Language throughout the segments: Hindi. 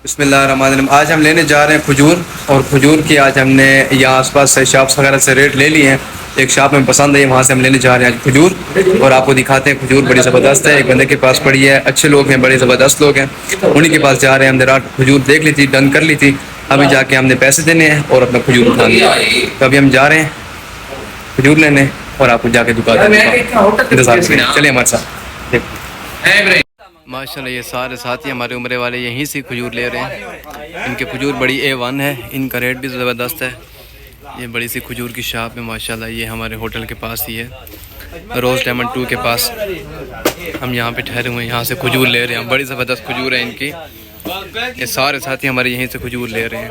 बिस्मिल्लाहिर्रहमानिर्रहीम। आज हम लेने जा रहे हैं खजूर, और खजूर की आज हमने यहाँ आसपास से शॉप्स वगैरह से रेट ले लिए हैं। एक शॉप में पसंद आई, वहाँ से हम लेने जा रहे हैं आज खजूर, और आपको दिखाते हैं। खजूर बड़ी ज़बरदस्त है, एक बंदे के पास पड़ी है, अच्छे लोग हैं, बड़े ज़बरदस्त लोग हैं, उन्हीं के पास जा रहे हैं। हमने रात खजूर देख ली थी, डन कर ली थी, अभी जाके हमने पैसे देने हैं और अपना खजूर उठानी है। तो अभी हम जा रहे हैं खजूर लेने, और आपको जाके दुकान इंतजार करें। चलिए हमारे साथ। माशाल्लाह ये सारे साथी हमारे उम्र वाले यहीं से खजूर ले रहे हैं। इनके खजूर बड़ी A1 है, इनका रेट भी ज़बरदस्त है। ये बड़ी सी खजूर की शॉप है माशाल्लाह, ये हमारे होटल के पास ही है, रोज़ डायमंड 2 के पास। हम यहाँ पे ठहरे हुए हैं, यहाँ से खजूर ले रहे हैं। बड़ी ज़बरदस्त खजूर है इनकी। ये सारे साथी हमारे यहीं से खजूर ले रहे हैं।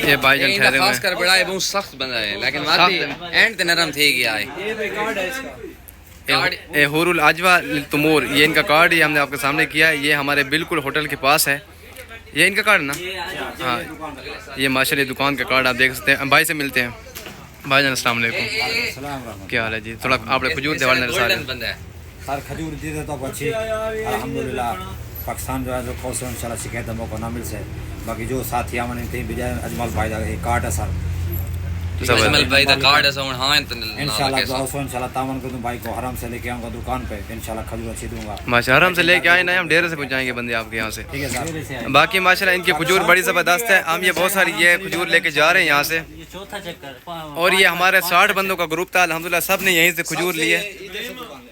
ये भाईजान ठहरे हुए हैं। बड़ा है, बहुत सख्त बंदा है, लेकिन एंड ते नरम थे गया है। ये हुरुल अजवा तुमूर, ये इनका कार्ड, ये हमने आपके सामने किया है। ये हमारे बिल्कुल होटल के पास है, ये इनका कार्ड ना। हाँ, ये माशाल्लाह दुकान का कार्ड आप देख सकते हैं। भाई से मिलते हैं। भाईजान अस्सलाम वालेकुम, क्या हाल है जी? थोड़ा आपने खजूर देवाल सर खजूर दी तो अच्छी अल्हम्दुलिल्लाह। पाकिस्तान जो है जो कौन इंशाल्लाह शिकायत मौका ना मिल से, बाकी जो साथी हमने थे बजाय अजमल भाई का एक कार्ड है सर, अजमल भाई का कार्ड है सर। हां इंशाल्लाह इंशाल्लाह तावन को भाई को हराम से लेके आऊंगा दुकान पे, इंशाल्लाह खजूर अच्छी दूंगा। माशाल्लाह हराम से लेके आए ना, हम डेरे से पहुंचाएंगे बंदे आपके यहाँ से। ठीक है सर। बाकी माशाल्लाह इनकी खजूर बड़ी ज़बरदस्त है। हम ये बहुत सारी ये खजूर लेके जा रहे हैं यहाँ से, और ये हमारे 60 बंदों का ग्रुप था अल्हम्दुलिल्लाह, सब ने यहीं से खजूर लिए।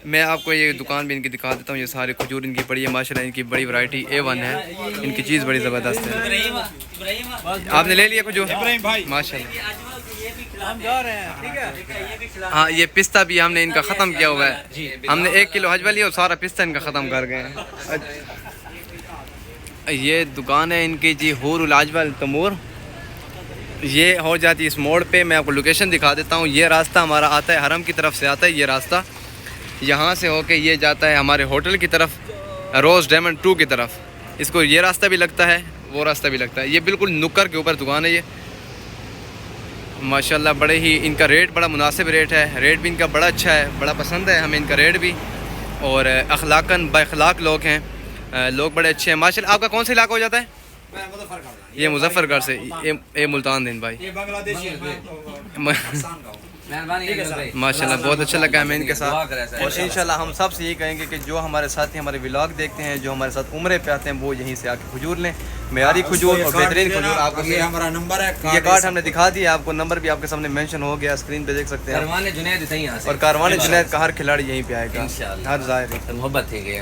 मैं आपको ये दुकान भी इनकी दिखा देता हूँ। ये सारी खजूर इनकी पड़ी है माशाल्लाह, इनकी बड़ी वैरायटी A1 है, इनकी चीज़ बड़ी ज़बरदस्त है। आपने ले लिया खजूर माशाल्लाह? हम जा रहे हैं, ठीक है। हाँ, ये पिस्ता भी हमने इनका ख़त्म किया हुआ है। हमने 1 किलो हजवा लिया और सारा पिस्ता इनका ख़त्म कर गए हैं। ये दुकान है इनकी जी, हुरुल अजवा तमूर। ये हो जाती है इस मोड़ पे। मैं आपको लोकेशन दिखा देता हूँ। ये रास्ता हमारा आता है हरम की तरफ से आता है, ये रास्ता यहाँ से होके ये जाता है हमारे होटल की तरफ, रोज़ डायमंड 2 की तरफ। इसको ये रास्ता भी लगता है, वो रास्ता भी लगता है। ये बिल्कुल नुक्कर के ऊपर दुकान है ये माशाल्लाह। बड़े ही इनका रेट बड़ा मुनासिब रेट है, रेट भी इनका बड़ा अच्छा है, बड़ा पसंद है हमें इनका रेट भी। और अखलाकन बाखलाक लोग हैं, लोग बड़े अच्छे हैं माशाल्लाह। आपका कौन सा इलाका हो जाता है? ये मुजफ्फरगढ़ से, ये मुल्तान दिन भाई। माशाल्लाह बहुत अच्छा लगा हमें इनके साथ। और इंशाल्लाह हम सब से यही कहेंगे कि जो हमारे साथी हमारे व्लॉग देखते हैं, जो हमारे साथ उम्रे पे आते हैं, वो यहीं से आके खजूर लें। मेयारी खजूर और बेहतरीन खजूर। आपको ये हमारा नंबर है, ये कार्ड हमने दिखा दिया आपको, नंबर भी आपके सामने मेंशन हो गया, स्क्रीन पे देख सकते हैं। कारवान जुनैद से यहां से, और कारवान जुनैद का हर खिलाड़ी यहीं पे आएगा इंशाल्लाह, हर ज़ाहिर मोहब्बत थी गए।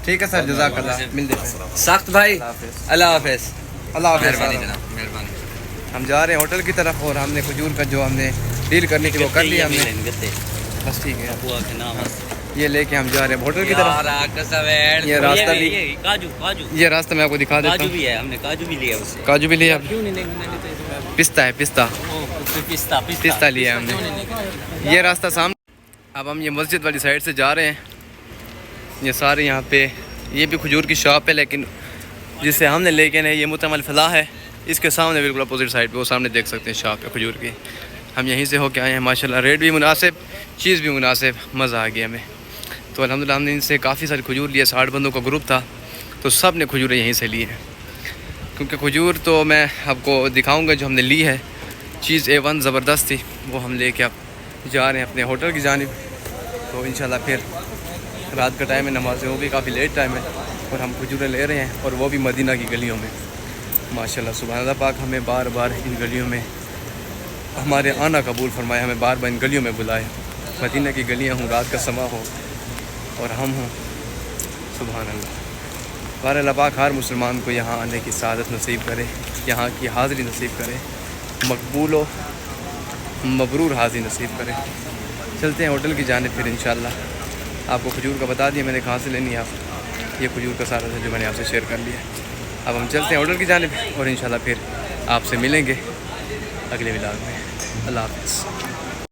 ठीक है सर, जज़ाकल्लाह, मिलते हैं। सख्त भाई, अल्लाह हाफिज़। अल्लाह हाफिज़। मेहरबानी जनाब, मेहरबानी। हम जा रहे हैं होटल की तरफ, और हमने खजूर का जो हमने डील करनी थी वो कर लिया हमने, बस ठीक है। ये लेके हम जा रहे हैं होटल की तरफ। ये रास्ता भी, ये रास्ता मैं आपको दिखा देता हूँ। हमने काजू भी लिया उससे। काजू भी लिया, पिस्ता है, पिस्ता लिया हमने। ये रास्ता सामने। अब हम ये मस्जिद वाली साइड से जा रहे हैं। ये सारे यहाँ पे, ये भी खजूर की शॉप है, लेकिन जिसे हमने लेके ना, ये मुतमल फलाह है, इसके सामने बिल्कुल अपोजिट साइड पे, वो सामने देख सकते हैं शॉप है खजूर की। हम यहीं से होके आए हैं माशाल्लाह। रेट भी मुनासिब, चीज़ भी मुनासिब, मज़ा आ गया हमें। तो अल्हम्दुलिल्लाह हमने इनसे काफ़ी सारी खजूर लिए। 60 बंदों का ग्रुप था, तो सब ने खजूरें यहीं से ली हैं। क्योंकि खजूर तो मैं आपको दिखाऊँगा जो हमने ली है, चीज़ A1 ज़बरदस्त थी, वो हम ले के अब जा रहे हैं अपने होटल की जानिब। तो इंशाल्लाह फिर रात का टाइम है, नमाज़ें हो गई, काफ़ी लेट टाइम है, और हम खजूरें ले रहे हैं, और वो भी मदीना की गलियों में माशाल्लाह। सुभान अल्लाह पाक हमें बार बार इन गलियों में हमारे आना कबूल फरमाए, हमें बार बार इन गलियों में बुलाए। मदीना की गलियाँ हों, रात का समा हो और हम हों, सुभान अल्लाह। बार अल्लाह पाक हर मुसलमान को यहाँ आने की सआदत नसीब करे, यहाँ की हाज़िरी नसीब करे, मकबूल व मबरूर हाज़िरी नसीब करे। चलते हैं होटल की जानिब फिर इंशाल्लाह। आपको खजूर का बता दिया मैंने कहाँ से लेनी है। आप ये खजूर का सारा था जो मैंने आपसे शेयर कर लिया। अब हम चलते हैं होटल की जानिब, और इंशाल्लाह फिर आपसे मिलेंगे अगले व्लॉग में। अल्लाह हाफ़िज़।